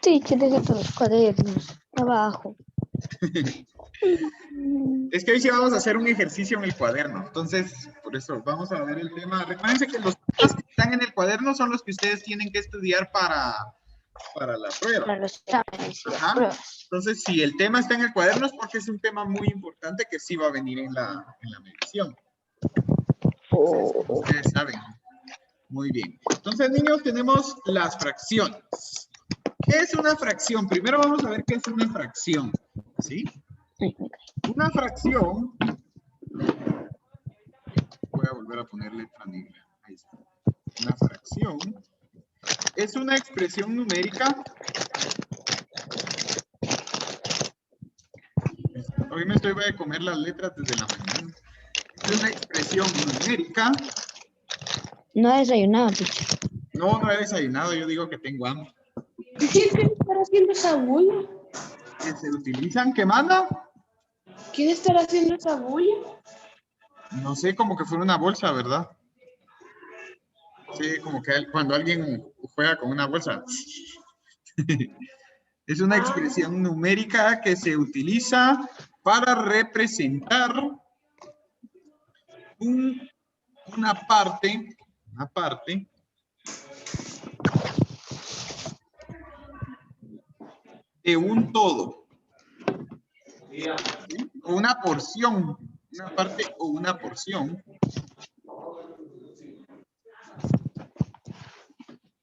Sí, que deje todos los cuadernos abajo. Es que hoy sí vamos a hacer un ejercicio en el cuaderno. Entonces, por eso vamos a ver el tema. Recuerden que los temas que están en el cuaderno son los que ustedes tienen que estudiar para la prueba. Para los exámenes y las Ajá. pruebas. Entonces, si el tema está en el cuaderno es porque es un tema muy importante que sí va a venir en la medición. Entonces, ustedes saben. Muy bien. Entonces, niños, tenemos las fracciones. ¿Qué es una fracción? Primero vamos a ver qué es una fracción. ¿Sí? Una fracción. Voy a volver a poner letra negra. Ahí está. Una fracción es una expresión numérica. Hoy me estoy voy a comer las letras desde la mañana. Es una expresión numérica. No he desayunado, teacher. No, no he desayunado. Yo digo que tengo hambre. ¿Quién estará haciendo esa bulla? Que se utilizan, ¿qué manda? ¿Quién estará haciendo esa bulla? No sé, como que fuera una bolsa, ¿verdad? Sí, como que cuando alguien juega con una bolsa. Es una expresión numérica que se utiliza para representar una parte de un todo. ¿Sí? O una porción, una parte o una porción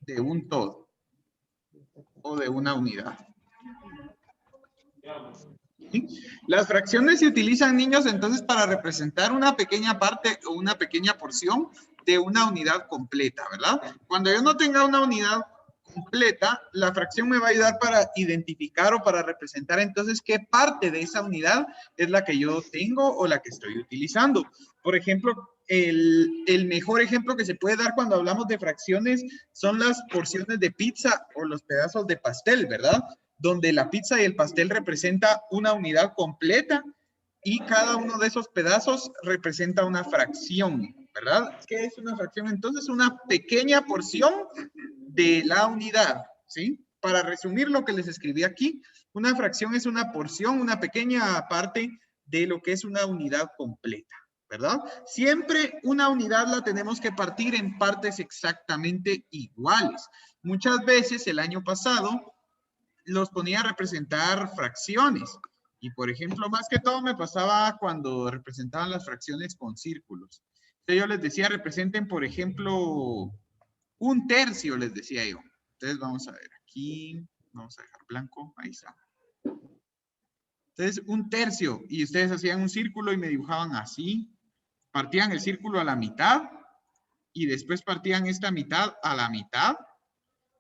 de un todo o de una unidad. ¿Sí? Las fracciones se utilizan, niños, entonces para representar una pequeña parte o una pequeña porción de una unidad completa, ¿verdad? Cuando yo no tenga una unidad completa, la fracción me va a ayudar para identificar o para representar entonces qué parte de esa unidad es la que yo tengo o la que estoy utilizando. Por ejemplo, el mejor ejemplo que se puede dar cuando hablamos de fracciones son las porciones de pizza o los pedazos de pastel, ¿verdad? Donde la pizza y el pastel representa una unidad completa y cada uno de esos pedazos representa una fracción, ¿verdad? ¿Qué es una fracción? Entonces, una pequeña porción de la unidad, ¿sí? Para resumir lo que les escribí aquí, una fracción es una porción, una pequeña parte de lo que es una unidad completa, ¿verdad? Siempre una unidad la tenemos que partir en partes exactamente iguales. Muchas veces el año pasado los ponía a representar fracciones. Y por ejemplo, más que todo me pasaba cuando representaban las fracciones con círculos. Entonces yo les decía, representen, por ejemplo, un tercio, les decía yo. Entonces vamos a ver aquí, vamos a dejar blanco, ahí está. Entonces un tercio, y ustedes hacían un círculo y me dibujaban así. Partían el círculo a la mitad y después partían esta mitad a la mitad.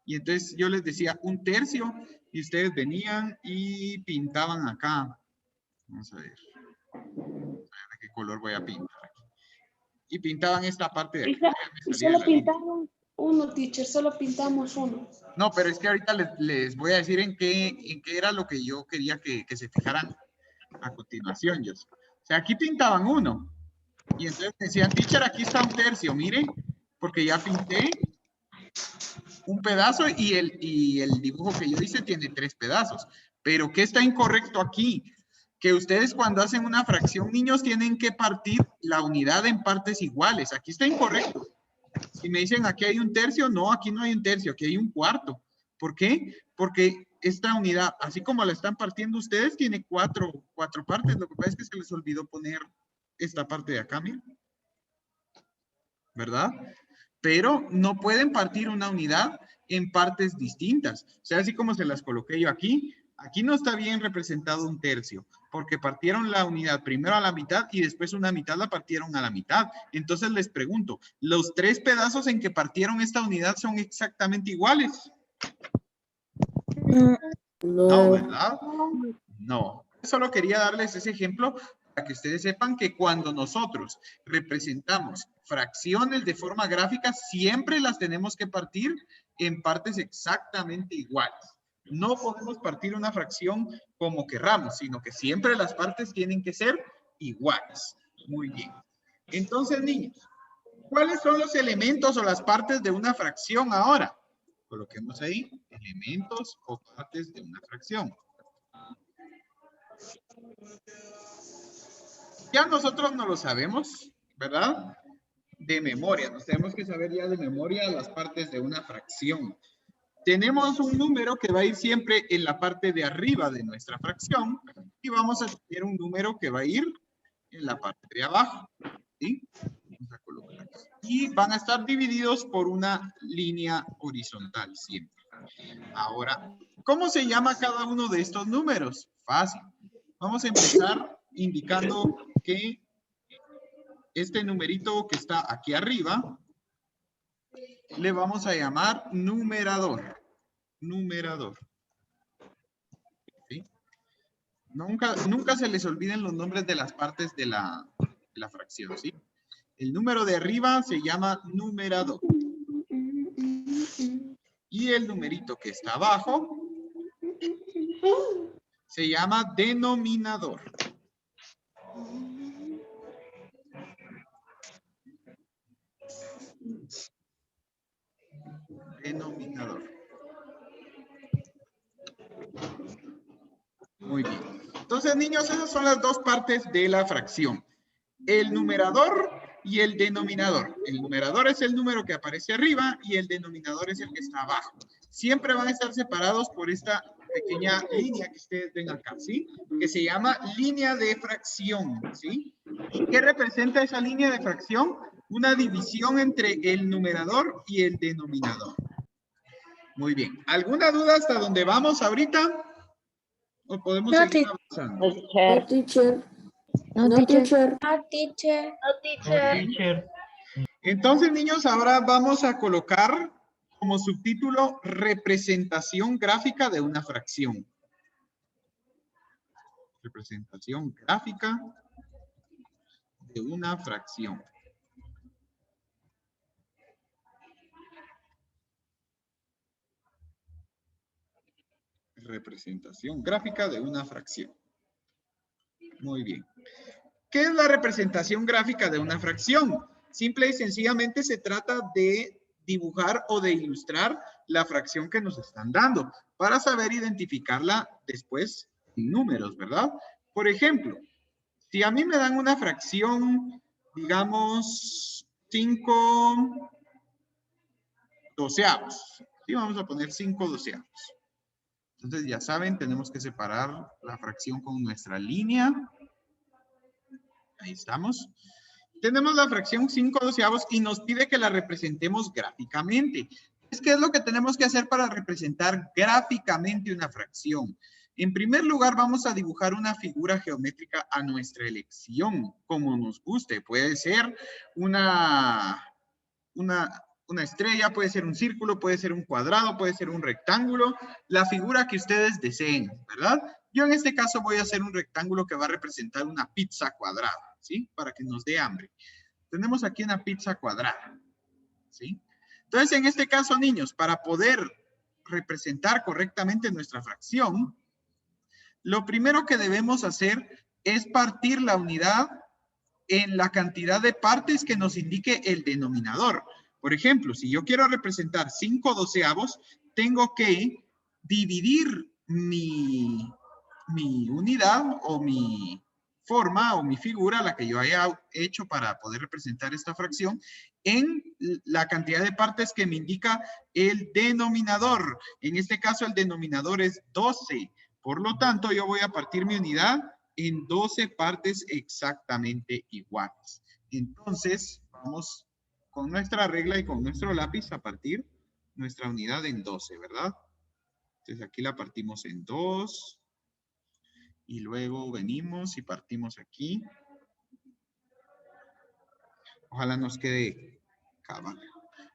Y entonces yo les decía un tercio y ustedes venían y pintaban acá. Vamos a ver. ¿A qué color voy a pintar aquí? Y pintaban esta parte de aquí. Y solo pintaron uno, teacher, solo pintamos uno. No, pero es que ahorita les voy a decir en qué era lo que yo quería que se fijaran a continuación. O sea, aquí pintaban uno. Y entonces decían, teacher, aquí está un tercio, mire, porque ya pinté un pedazo y el dibujo que yo hice tiene 3 pedazos. Pero ¿qué está incorrecto aquí? Que ustedes cuando hacen una fracción, niños, tienen que partir la unidad en partes iguales. Aquí está incorrecto. Si me dicen aquí hay un tercio, no, aquí no hay un tercio, aquí hay un cuarto. ¿Por qué? Porque esta unidad, así como la están partiendo ustedes, tiene cuatro partes. Lo que pasa es que se les olvidó poner esta parte de acá, miren. ¿Verdad? Pero no pueden partir una unidad en partes distintas. O sea, así como se las coloqué yo aquí, aquí no está bien representado un tercio, porque partieron la unidad primero a la mitad y después una mitad la partieron a la mitad. Entonces les pregunto, ¿los 3 pedazos en que partieron esta unidad son exactamente iguales? No, ¿verdad? No. Solo quería darles ese ejemplo para que ustedes sepan que cuando nosotros representamos fracciones de forma gráfica, siempre las tenemos que partir en partes exactamente iguales. No podemos partir una fracción como querramos, sino que siempre las partes tienen que ser iguales. Muy bien. Entonces, niños, ¿cuáles son los elementos o las partes de una fracción ahora? Coloquemos ahí elementos o partes de una fracción. Ya nosotros no lo sabemos, ¿verdad? De memoria. Nos tenemos que saber ya de memoria las partes de una fracción. Tenemos un número que va a ir siempre en la parte de arriba de nuestra fracción y vamos a tener un número que va a ir en la parte de abajo. ¿Sí? Vamos a colocar aquí. Y van a estar divididos por una línea horizontal siempre. Ahora, ¿cómo se llama cada uno de estos números? Fácil. Vamos a empezar indicando que este numerito que está aquí arriba le vamos a llamar numerador. Numerador. ¿Sí? Nunca se les olviden los nombres de las partes de la fracción, ¿sí? El número de arriba se llama numerador. Y el numerito que está abajo se llama denominador. Denominador. Muy bien. Entonces, niños, esas son las dos partes de la fracción. El numerador y el denominador. El numerador es el número que aparece arriba y el denominador es el que está abajo. Siempre van a estar separados por esta pequeña línea que ustedes ven acá, ¿sí? Que se llama línea de fracción, ¿sí? ¿Y qué representa esa línea de fracción? Una división entre el numerador y el denominador. Muy bien. ¿Alguna duda hasta dónde vamos ahorita? ¿O podemos seguir avanzando? No, teacher. No, No, teacher. teacher. Teacher. Entonces, niños, ahora vamos a colocar como subtítulo representación gráfica de una fracción. Representación gráfica de una fracción. Representación gráfica de una fracción. Muy bien. ¿Qué es la representación gráfica de una fracción? Simple y sencillamente se trata de dibujar o de ilustrar la fracción que nos están dando para saber identificarla después en números, ¿verdad? Por ejemplo, si a mí me dan una fracción, digamos, 5 doceavos. Sí, vamos a poner 5 doceavos. Entonces, ya saben, tenemos que separar la fracción con nuestra línea. Ahí estamos. Tenemos la fracción 5 doceavos y nos pide que la representemos gráficamente. ¿Qué es lo que tenemos que hacer para representar gráficamente una fracción? En primer lugar, vamos a dibujar una figura geométrica a nuestra elección, como nos guste. Puede ser una estrella, puede ser un círculo, puede ser un cuadrado, puede ser un rectángulo, la figura que ustedes deseen, ¿verdad? Yo en este caso voy a hacer un rectángulo que va a representar una pizza cuadrada, ¿sí? Para que nos dé hambre. Tenemos aquí una pizza cuadrada, ¿sí? Entonces, en este caso, niños, para poder representar correctamente nuestra fracción, lo primero que debemos hacer es partir la unidad en la cantidad de partes que nos indique el denominador. Por ejemplo, si yo quiero representar 5 doceavos, tengo que dividir mi unidad o mi forma o mi figura, la que yo haya hecho para poder representar esta fracción, en la cantidad de partes que me indica el denominador. En este caso, el denominador es 12. Por lo tanto, yo voy a partir mi unidad en 12 partes exactamente iguales. Entonces, vamos con nuestra regla y con nuestro lápiz a partir nuestra unidad en 12, ¿verdad? Entonces, aquí la partimos en 2. Y luego venimos y partimos aquí. Ojalá nos quede cabal,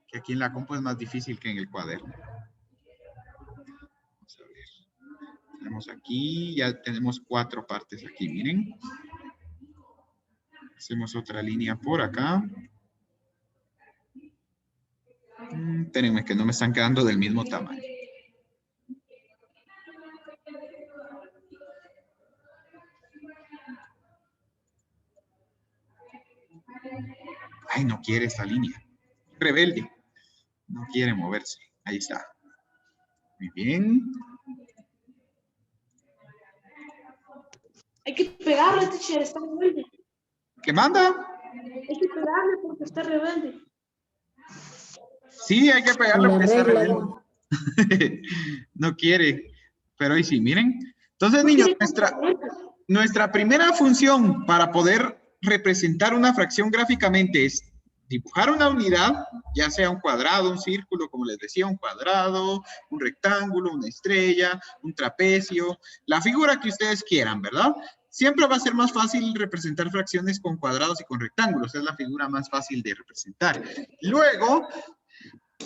que aquí en la compu es más difícil que en el cuaderno. Vamos a ver. Tenemos aquí, ya tenemos 4 partes aquí, miren. Hacemos otra línea por acá. Espérenme que no me están quedando del mismo tamaño. Ay, no quiere esta línea. Rebelde. No quiere moverse. Ahí está. Muy bien. Hay que pegarle, teacher, está rebelde. ¿Qué manda? Hay que pegarle porque está rebelde. Sí, hay que pegarle La porque está regla, rebelde. No quiere. Pero ahí sí, miren. Entonces, niños, nuestra primera función para poder representar una fracción gráficamente es dibujar una unidad, ya sea un cuadrado, un círculo, como les decía, un cuadrado, un rectángulo, una estrella, un trapecio, la figura que ustedes quieran, ¿verdad? Siempre va a ser más fácil representar fracciones con cuadrados y con rectángulos, es la figura más fácil de representar. Luego,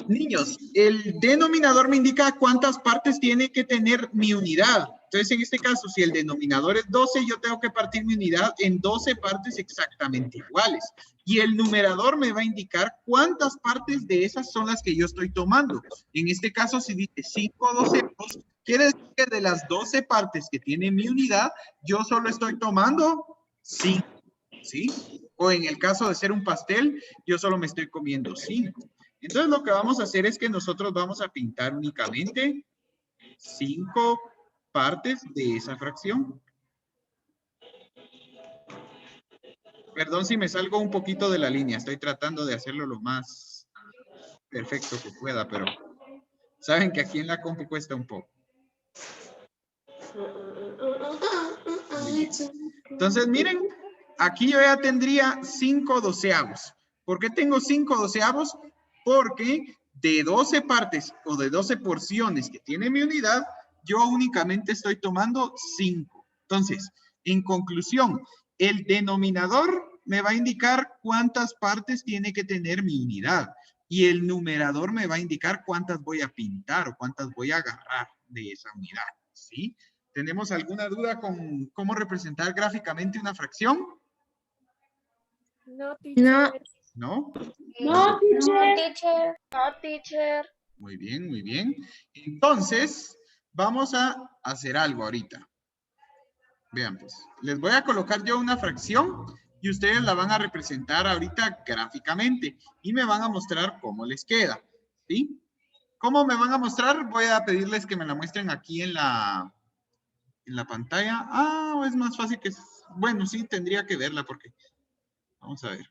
niños, el denominador me indica cuántas partes tiene que tener mi unidad. Entonces, en este caso, si el denominador es 12, yo tengo que partir mi unidad en 12 partes exactamente iguales. Y el numerador me va a indicar cuántas partes de esas son las que yo estoy tomando. En este caso, si dice 5 doceavos, quiere decir que de las 12 partes que tiene mi unidad, yo solo estoy tomando 5, ¿sí? O en el caso de ser un pastel, yo solo me estoy comiendo 5. Entonces, lo que vamos a hacer es que nosotros vamos a pintar únicamente 5 partes de esa fracción. Perdón si me salgo un poquito de la línea. Estoy tratando de hacerlo lo más perfecto que pueda, pero saben que aquí en la compu cuesta un poco. Entonces, miren, aquí yo ya tendría 5 doceavos. ¿Por qué tengo 5 doceavos? Porque de 12 partes o de 12 porciones que tiene mi unidad, yo únicamente estoy tomando 5. Entonces, en conclusión, el denominador me va a indicar cuántas partes tiene que tener mi unidad y el numerador me va a indicar cuántas voy a pintar o cuántas voy a agarrar de esa unidad, ¿sí? ¿Tenemos alguna duda con cómo representar gráficamente una fracción? No, teacher. ¿No? No, teacher. No, teacher. Muy bien, muy bien. Entonces, vamos a hacer algo ahorita. Vean, pues, les voy a colocar yo una fracción y ustedes la van a representar ahorita gráficamente y me van a mostrar cómo les queda, ¿sí? ¿Cómo me van a mostrar? Voy a pedirles que me la muestren aquí en la pantalla. Ah, es más fácil que... Bueno, sí, tendría que verla porque... Vamos a ver.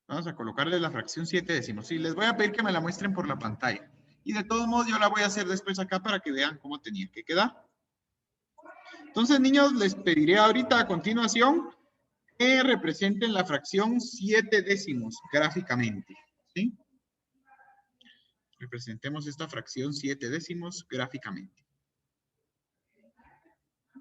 Vamos a colocarle la fracción 7 décimos. Sí, les voy a pedir que me la muestren por la pantalla. Y de todos modos yo la voy a hacer después acá para que vean cómo tenía que quedar. Entonces, niños, les pediré ahorita a continuación que representen la fracción 7 décimos gráficamente. ¿Sí? Representemos esta fracción 7 décimos gráficamente.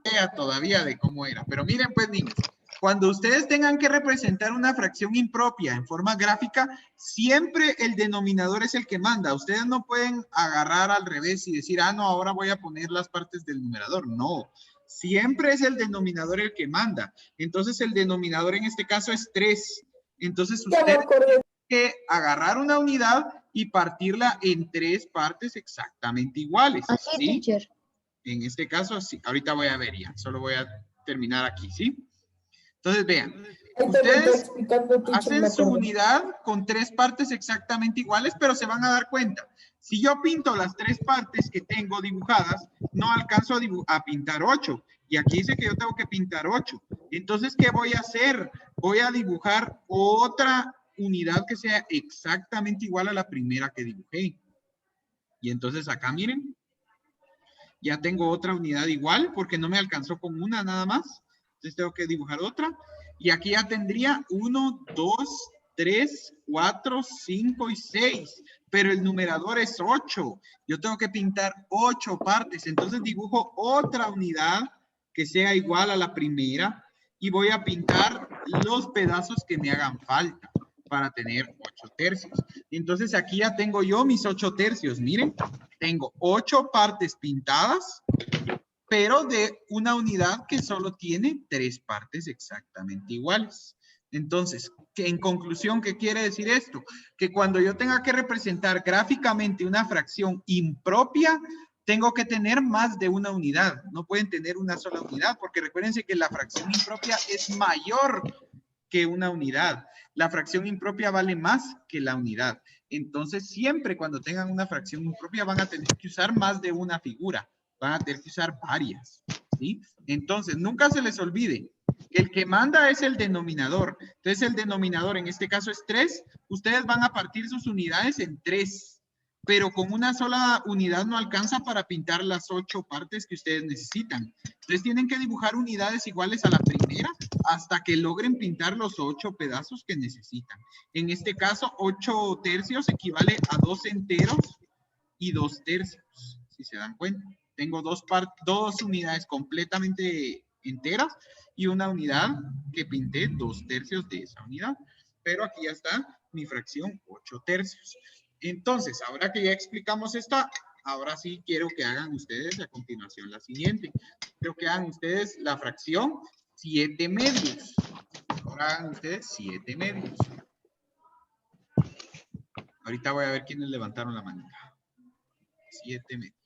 Vea todavía de cómo era. Pero miren pues, niños. Cuando ustedes tengan que representar una fracción impropia en forma gráfica, siempre el denominador es el que manda. Ustedes no pueden agarrar al revés y decir, ah, no, ahora voy a poner las partes del numerador. No, siempre es el denominador el que manda. Entonces, el denominador en este caso es 3. Entonces, ustedes tienen que agarrar una unidad y partirla en 3 partes exactamente iguales. Así, ¿Sí? teacher. En este caso, sí. Ahorita voy a ver ya. Solo voy a terminar aquí, ¿sí? Entonces, vean, ustedes hacen su unidad con 3 partes exactamente iguales, pero se van a dar cuenta. Si yo pinto las 3 partes que tengo dibujadas, no alcanzo a pintar 8. Y aquí dice que yo tengo que pintar 8. Entonces, ¿qué voy a hacer? Voy a dibujar otra unidad que sea exactamente igual a la primera que dibujé. Y entonces acá, miren, ya tengo otra unidad igual porque no me alcanzó con una nada más. Entonces tengo que dibujar otra. Y aquí ya tendría 1, 2, 3, 4, 5 y 6. Pero el numerador es 8. Yo tengo que pintar 8 partes. Entonces dibujo otra unidad que sea igual a la primera. Y voy a pintar los pedazos que me hagan falta para tener 8 tercios. Entonces aquí ya tengo yo mis 8 tercios. Miren, tengo 8 partes pintadas, pero de una unidad que solo tiene 3 partes exactamente iguales. Entonces, en conclusión, ¿qué quiere decir esto? Que cuando yo tenga que representar gráficamente una fracción impropia, tengo que tener más de una unidad. No pueden tener una sola unidad, porque recuérdense que la fracción impropia es mayor que una unidad. La fracción impropia vale más que la unidad. Entonces, siempre cuando tengan una fracción impropia van a tener que usar más de una figura. Van a tener que usar varias, ¿sí? Entonces, nunca se les olvide que el que manda es el denominador. Entonces, el denominador en este caso es 3. Ustedes van a partir sus unidades en 3. Pero con una sola unidad no alcanza para pintar las 8 partes que ustedes necesitan. Entonces, tienen que dibujar unidades iguales a la primera hasta que logren pintar los 8 pedazos que necesitan. En este caso, 8 tercios equivale a 2 enteros y 2 tercios, si se dan cuenta. Tengo dos unidades completamente enteras y una unidad que pinté 2 tercios de esa unidad. Pero aquí ya está mi fracción 8 tercios. Entonces, ahora que ya explicamos esta, ahora sí quiero que hagan ustedes a continuación la siguiente. Quiero que hagan ustedes la fracción 7 medios. Ahora hagan ustedes 7 medios. Ahorita voy a ver quiénes levantaron la mano. 7 medios.